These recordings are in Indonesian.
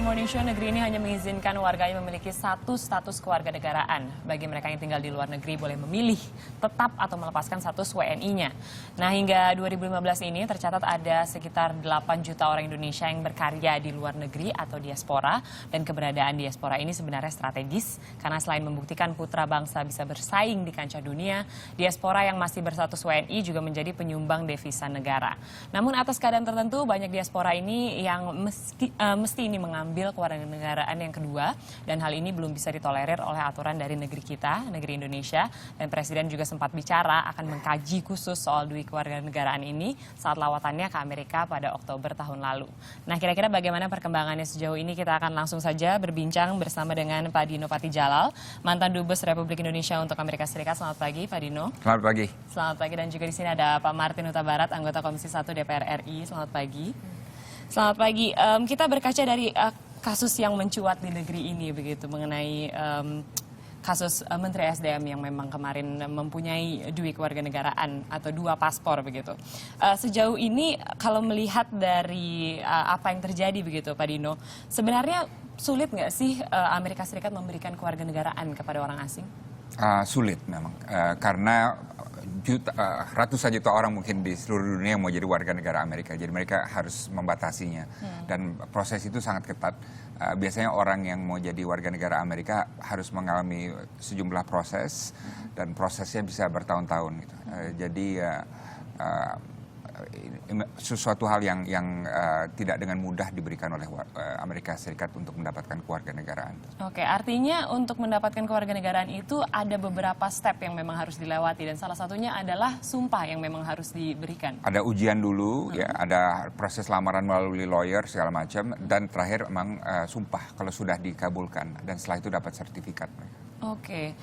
Morning Show, negeri ini hanya mengizinkan warganya memiliki satu status kewarganegaraan. Bagi mereka yang tinggal di luar negeri boleh memilih tetap atau melepaskan status WNI-nya. Nah, hingga 2015 ini tercatat ada sekitar 8 juta orang Indonesia yang berkarya di luar negeri atau diaspora. Dan keberadaan diaspora ini sebenarnya strategis karena selain membuktikan putra bangsa bisa bersaing di kancah dunia, diaspora yang masih berstatus WNI juga menjadi penyumbang devisa negara. Namun atas keadaan tertentu, banyak diaspora ini yang mesti ini mengambil kewarganegaraan yang kedua, dan hal ini belum bisa ditolerir oleh aturan dari negeri kita, negeri Indonesia. Dan Presiden juga sempat bicara akan mengkaji khusus soal duit kewarganegaraan ini saat lawatannya ke Amerika pada Oktober tahun lalu. Nah, kira-kira bagaimana perkembangannya sejauh ini, kita akan langsung saja berbincang bersama dengan Pak Dino Patijala, mantan Dubes Republik Indonesia untuk Amerika Serikat. Selamat pagi, Pak Dino. Selamat pagi. Selamat pagi, dan juga di sini ada Pak Martin Huta Barat, anggota Komisi 1 DPR RI. Selamat pagi. Selamat pagi. Kita berkaca dari kasus yang mencuat di negeri ini begitu mengenai kasus Menteri SDM yang memang kemarin mempunyai duit kewarganegaraan atau 2 paspor begitu. Sejauh ini kalau melihat dari apa yang terjadi begitu, Pak Dino, sebenarnya sulit nggak sih Amerika Serikat memberikan kewarganegaraan kepada orang asing? Sulit memang, karena ratusan juta orang mungkin di seluruh dunia yang mau jadi warga negara Amerika. Jadi mereka harus membatasinya. Dan proses itu sangat ketat. Biasanya orang yang mau jadi warga negara Amerika harus mengalami sejumlah proses. Dan prosesnya bisa bertahun-tahun. Gitu. Jadi sesuatu hal yang tidak dengan mudah diberikan oleh Amerika Serikat untuk mendapatkan kewarganegaraan. Oke, artinya untuk mendapatkan kewarganegaraan itu ada beberapa step yang memang harus dilewati, dan salah satunya adalah sumpah yang memang harus diberikan. Ada ujian dulu, ya, ada proses lamaran melalui lawyer segala macam, dan terakhir memang sumpah kalau sudah dikabulkan, dan setelah itu dapat sertifikat. Oke,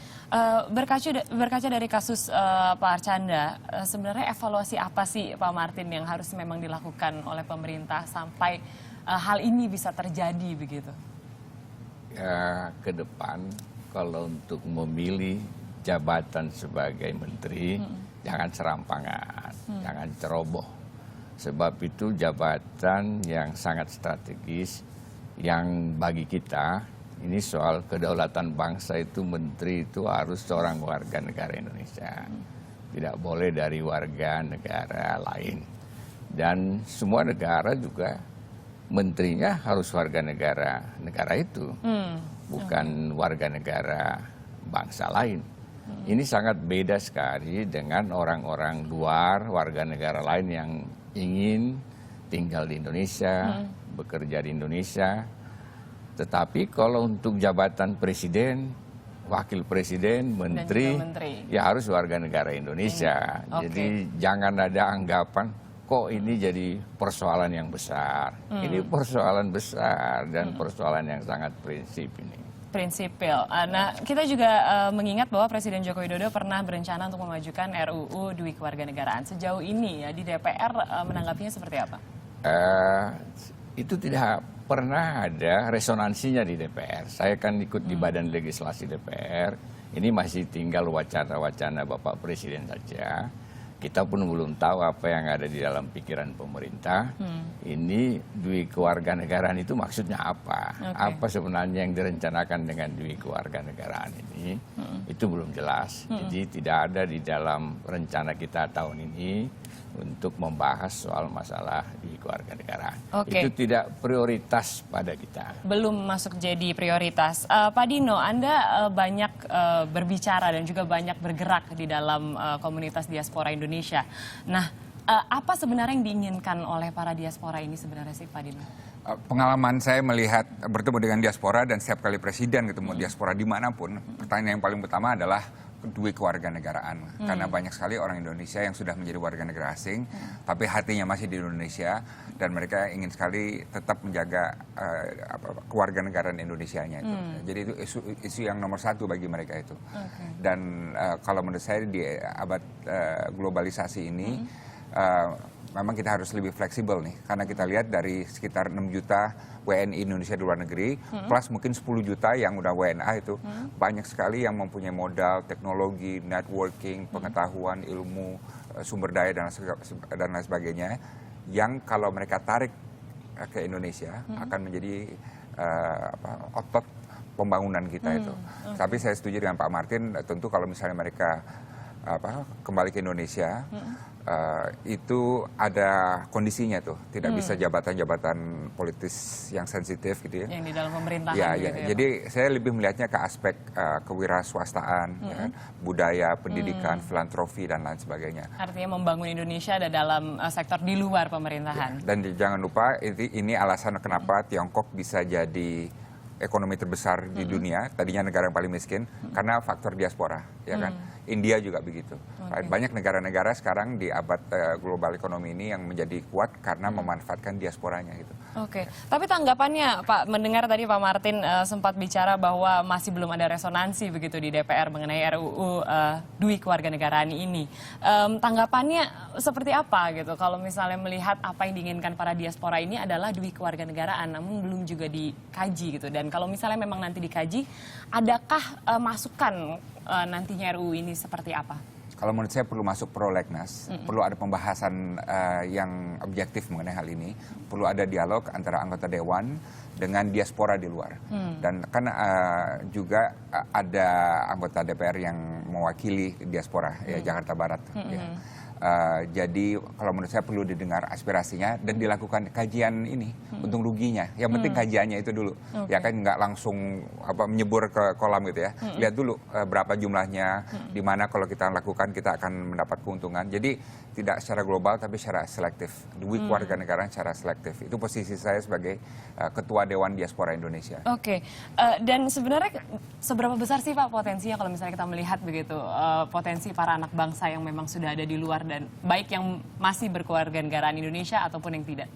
berkaca dari kasus Pak Archandra, sebenarnya evaluasi apa sih Pak Martin yang harus memang dilakukan oleh pemerintah sampai hal ini bisa terjadi begitu? Ya, ke depan kalau untuk memilih jabatan sebagai menteri, jangan serampangan, jangan ceroboh. Sebab itu jabatan yang sangat strategis yang bagi kita, ini soal kedaulatan bangsa, itu menteri itu harus seorang warga negara Indonesia. Tidak boleh dari warga negara lain. Dan semua negara juga menterinya harus warga negara itu. Bukan warga negara bangsa lain. Ini sangat beda sekali dengan orang-orang luar, warga negara lain yang ingin tinggal di Indonesia, bekerja di Indonesia. Tetapi kalau untuk jabatan presiden, wakil presiden, menteri, ya harus warga negara Indonesia. Jadi jangan ada anggapan, kok ini jadi persoalan yang besar. Ini persoalan besar dan persoalan yang sangat prinsip ini. Prinsipil. Nah, kita juga mengingat bahwa Presiden Joko Widodo pernah berencana untuk memajukan RUU Duit Kewarganegaraan. Sejauh ini ya di DPR menanggapinya seperti apa? Itu tidak pernah ada resonansinya di DPR. Saya kan ikut di Badan Legislasi DPR. Ini masih tinggal wacana-wacana Bapak Presiden saja. Kita pun belum tahu apa yang ada di dalam pikiran pemerintah. Ini duit kewarganegaraan itu maksudnya apa? Apa sebenarnya yang direncanakan dengan duit kewarganegaraan ini? Itu belum jelas. Jadi tidak ada di dalam rencana kita tahun ini untuk membahas soal masalah duit kewarganegaraan. Itu tidak prioritas pada kita. Belum masuk jadi prioritas. Pak Dino, Anda banyak berbicara dan juga banyak bergerak di dalam komunitas diaspora Indonesia. Nah, apa sebenarnya yang diinginkan oleh para diaspora ini sebenarnya sih, Pak Dino? Pengalaman saya melihat bertemu dengan diaspora dan setiap kali presiden ketemu diaspora dimanapun, pertanyaan yang paling utama adalah duit kewarganegaraan. Karena banyak sekali orang Indonesia yang sudah menjadi warga negara asing, tapi hatinya masih di Indonesia, dan mereka ingin sekali tetap menjaga kewarganegaraan Indonesianya itu. Jadi itu isu yang nomor satu bagi mereka itu. Dan kalau menurut saya di abad globalisasi ini, memang kita harus lebih fleksibel nih, karena kita lihat dari sekitar 6 juta WNI Indonesia di luar negeri, plus mungkin 10 juta yang udah WNA itu, banyak sekali yang mempunyai modal, teknologi, networking, pengetahuan, ilmu, sumber daya, dan lain sebagainya, yang kalau mereka tarik ke Indonesia akan menjadi otot pembangunan kita itu. Tapi saya setuju dengan Pak Martin, tentu kalau misalnya mereka kembali ke Indonesia, itu ada kondisinya tuh, tidak bisa jabatan-jabatan politis yang sensitif gitu ya. Yang di dalam pemerintahan. Ya, gitu ya. ya, Jadi saya lebih melihatnya ke aspek kewirausahaan, ya kan? Budaya, pendidikan, filantropi dan lain sebagainya. Artinya membangun Indonesia ada dalam sektor di luar pemerintahan. Dan jangan lupa ini alasan kenapa Tiongkok bisa jadi ekonomi terbesar di dunia, tadinya negara yang paling miskin, karena faktor diaspora, ya kan? India juga begitu. Banyak negara-negara sekarang di abad global ekonomi ini yang menjadi kuat karena memanfaatkan diasporanya gitu. Oke, tapi tanggapannya Pak, mendengar tadi Pak Martin sempat bicara bahwa masih belum ada resonansi begitu di DPR mengenai RUU Dui Kewarganegaraan ini. Tanggapannya seperti apa gitu? Kalau misalnya melihat apa yang diinginkan para diaspora ini adalah Dui Kewarganegaraan, namun belum juga dikaji gitu. Dan kalau misalnya memang nanti dikaji, adakah masukan nantinya RUU ini seperti apa? Kalau menurut saya perlu masuk prolegnas, perlu ada pembahasan yang objektif mengenai hal ini, perlu ada dialog antara anggota dewan dengan diaspora di luar. Dan kan juga ada anggota DPR yang mewakili diaspora, ya Jakarta Barat. Ya. Jadi kalau menurut saya perlu didengar aspirasinya dan dilakukan kajian ini untung ruginya. Yang penting kajiannya itu dulu, ya kan nggak langsung menyebur ke kolam gitu ya. Lihat dulu berapa jumlahnya, di mana kalau kita lakukan kita akan mendapat keuntungan. Jadi tidak secara global tapi secara selektif. Dui kewarganegaraan secara selektif. Itu posisi saya sebagai Ketua Dewan Diaspora Indonesia. Oke, dan sebenarnya seberapa besar sih Pak potensinya kalau misalnya kita melihat begitu potensi para anak bangsa yang memang sudah ada di luar dan baik yang masih berkewarganegaraan Indonesia ataupun yang tidak?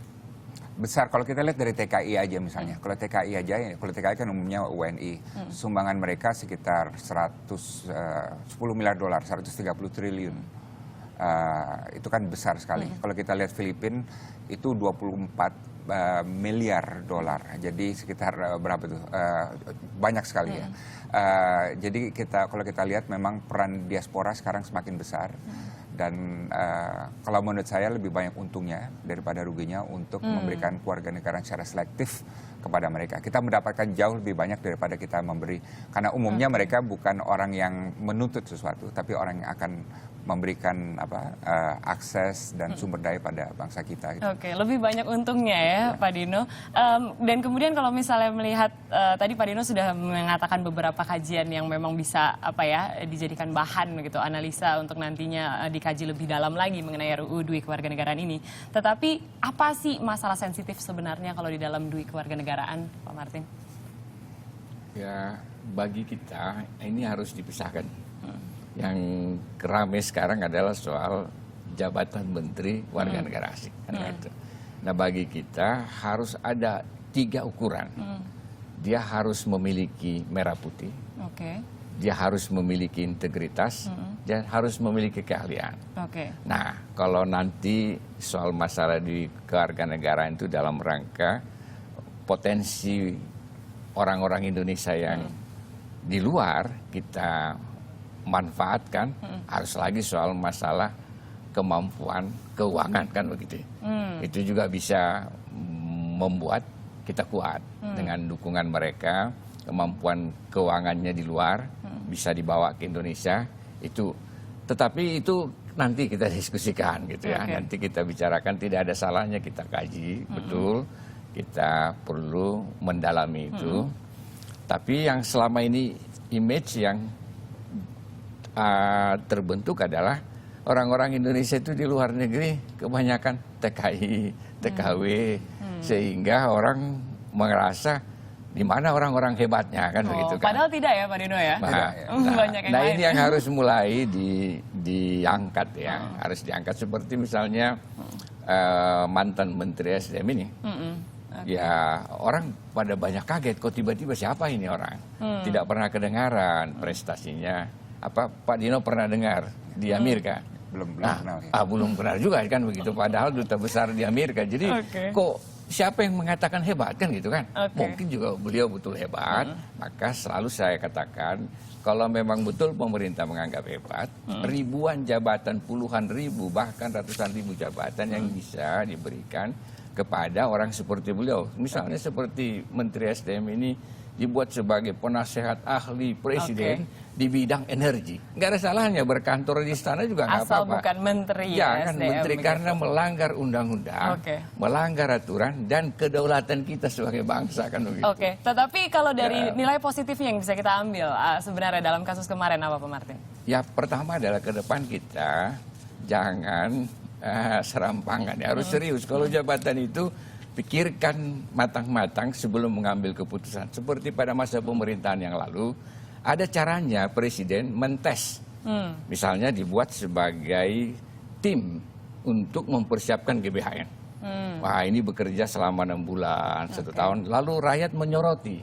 Besar kalau kita lihat dari TKI aja misalnya. Kalau TKI aja, kalau TKI kan umumnya WNI, sumbangan mereka sekitar 10 miliar dolar, 130 triliun. Itu kan besar sekali. Kalau kita lihat Filipina itu 24 miliar dolar. Jadi sekitar berapa tuh? Banyak sekali ya. Jadi kalau kita lihat memang peran diaspora sekarang semakin besar. Dan kalau menurut saya lebih banyak untungnya daripada ruginya untuk memberikan kewarganegaraan secara selektif kepada mereka. Kita mendapatkan jauh lebih banyak daripada kita memberi. Karena umumnya mereka bukan orang yang menuntut sesuatu, tapi orang yang akan memberikan akses dan sumber daya pada bangsa kita. Gitu. Oke, lebih banyak untungnya ya Pak Dino. Dan kemudian kalau misalnya melihat tadi Pak Dino sudah mengatakan beberapa kajian yang memang bisa dijadikan bahan gitu, analisa untuk nantinya dikaji lebih dalam lagi mengenai RUU Dui Kewarganegaraan ini. Tetapi apa sih masalah sensitif sebenarnya kalau di dalam Dui Kewarganegaraan, Pak Martin? Ya, bagi kita ini harus dipisahkan. Yang ramai sekarang adalah soal jabatan menteri warga negara asing. Nah bagi kita harus ada 3 ukuran. Dia harus memiliki merah putih, dia harus memiliki integritas, dia harus memiliki keahlian. Nah kalau nanti soal masalah di kewarganegaraan itu dalam rangka potensi orang-orang Indonesia yang di luar kita manfaatkan, harus lagi soal masalah kemampuan keuangan kan begitu. Itu juga bisa membuat kita kuat dengan dukungan mereka, kemampuan keuangannya di luar bisa dibawa ke Indonesia itu. Tetapi itu nanti kita diskusikan gitu ya. Nanti kita bicarakan, tidak ada salahnya kita kaji betul. Kita perlu mendalami itu. Tapi yang selama ini image yang terbentuk adalah orang-orang Indonesia itu di luar negeri kebanyakan TKI, TKW, sehingga orang merasa di mana orang-orang hebatnya kan begitu kan. Padahal tidak ya Pak Dino ya. Banyak yang lain. Ini yang harus mulai diangkat ya, harus diangkat seperti misalnya mantan Menteri SDM ini. Ya orang pada banyak kaget kok tiba-tiba siapa ini orang. Tidak pernah kedengaran prestasinya. Pak Dino pernah dengar di Amerika? Belum kenal ya. Belum kenal juga kan begitu. Padahal duta besar di Amerika. Jadi kok siapa yang mengatakan hebat kan gitu kan? Mungkin juga beliau betul hebat. Maka selalu saya katakan kalau memang betul pemerintah menganggap hebat, ribuan jabatan, puluhan ribu bahkan ratusan ribu jabatan yang bisa diberikan kepada orang seperti beliau. Misalnya seperti Menteri SDM ini dibuat sebagai penasehat ahli presiden di bidang energi. Nggak ada salahnya berkantor di istana juga nggak apa-apa. Asal bukan menteri ya, Jangan SDM menteri begitu. karena melanggar undang-undang, melanggar aturan dan kedaulatan kita sebagai bangsa kan begitu. Oke, tetapi kalau dari nilai positifnya yang bisa kita ambil sebenarnya dalam kasus kemarin apa Pak Martin? Ya pertama adalah ke depan kita jangan serampangan, ya, harus serius. Kalau jabatan itu pikirkan matang-matang sebelum mengambil keputusan. Seperti pada masa pemerintahan yang lalu, ada caranya presiden mentes. Misalnya dibuat sebagai tim untuk mempersiapkan GBHN. Wah ini bekerja selama 6 bulan, 1 tahun, lalu rakyat menyoroti.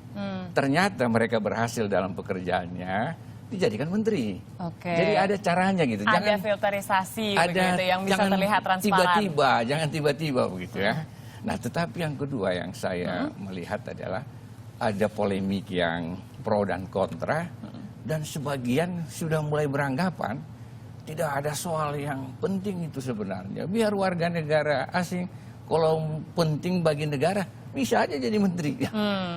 Ternyata mereka berhasil dalam pekerjaannya, dijadikan menteri. Jadi ada caranya gitu. Ada filterisasi begitu yang bisa terlihat transparan. Jangan tiba-tiba begitu ya. Nah, tetapi yang kedua yang saya melihat adalah ada polemik yang pro dan kontra dan sebagian sudah mulai beranggapan tidak ada soal yang penting itu sebenarnya. Biar warga negara asing kalau penting bagi negara bisa aja jadi menteri.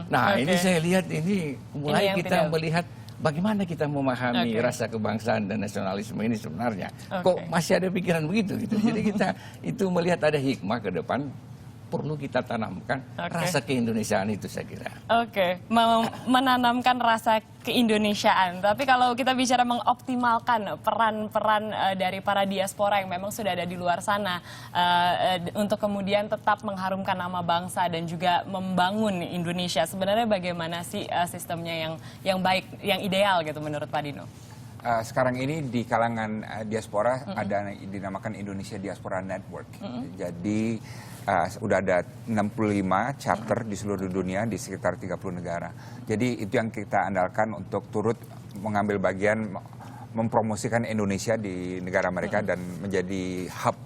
Nah, ini saya lihat ini mulai kita melihat bagaimana kita memahami rasa kebangsaan dan nasionalisme ini sebenarnya. Kok masih ada pikiran begitu gitu. Jadi kita itu melihat ada hikmah ke depan perlu kita tanamkan rasa keindonesiaan itu saya kira. Menanamkan rasa keindonesiaan. Tapi kalau kita bicara mengoptimalkan peran-peran dari para diaspora yang memang sudah ada di luar sana untuk kemudian tetap mengharumkan nama bangsa dan juga membangun Indonesia. Sebenarnya bagaimana sih sistemnya yang baik, yang ideal gitu menurut Pak Dino? Sekarang ini di kalangan diaspora ada dinamakan Indonesia Diaspora Network. Jadi udah ada 65 chapter di seluruh dunia di sekitar 30 negara. Jadi itu yang kita andalkan untuk turut mengambil bagian mempromosikan Indonesia di negara mereka dan menjadi hub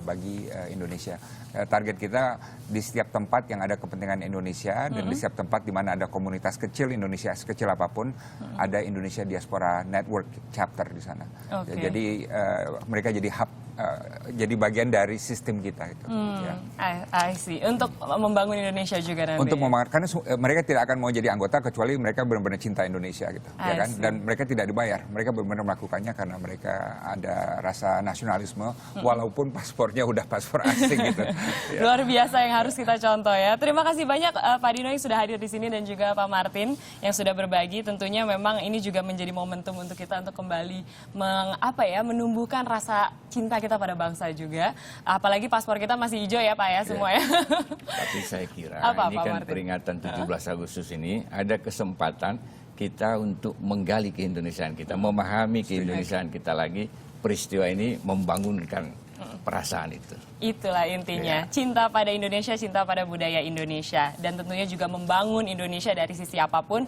bagi Indonesia. Target kita di setiap tempat yang ada kepentingan Indonesia dan di setiap tempat di mana ada komunitas kecil Indonesia sekecil apapun ada Indonesia Diaspora Network chapter di sana. Jadi mereka jadi hub, jadi bagian dari sistem kita itu. I see. Untuk membangun Indonesia juga nanti. Untuk membangun karena mereka tidak akan mau jadi anggota kecuali mereka benar-benar cinta Indonesia gitu, ya kan? Dan mereka tidak dibayar. Mereka benar-benar melakukannya karena mereka ada rasa nasionalisme walaupun paspornya udah paspor asing gitu. Luar biasa yang harus kita contoh ya. Terima kasih banyak Pak Dino yang sudah hadir di sini dan juga Pak Martin yang sudah berbagi. Tentunya memang ini juga menjadi momentum untuk kita untuk kembali menumbuhkan rasa cinta kita pada bangsa juga. Apalagi paspor kita masih hijau ya Pak ya semua ya. Tapi saya kira ini Pak kan Martin? peringatan 17 Agustus ini ada kesempatan kita untuk menggali keindonesiaan kita, memahami keindonesiaan kita lagi. Peristiwa ini membangunkan perasaan itu. Itulah intinya, cinta pada Indonesia, cinta pada budaya Indonesia. Dan tentunya juga membangun Indonesia dari sisi apapun.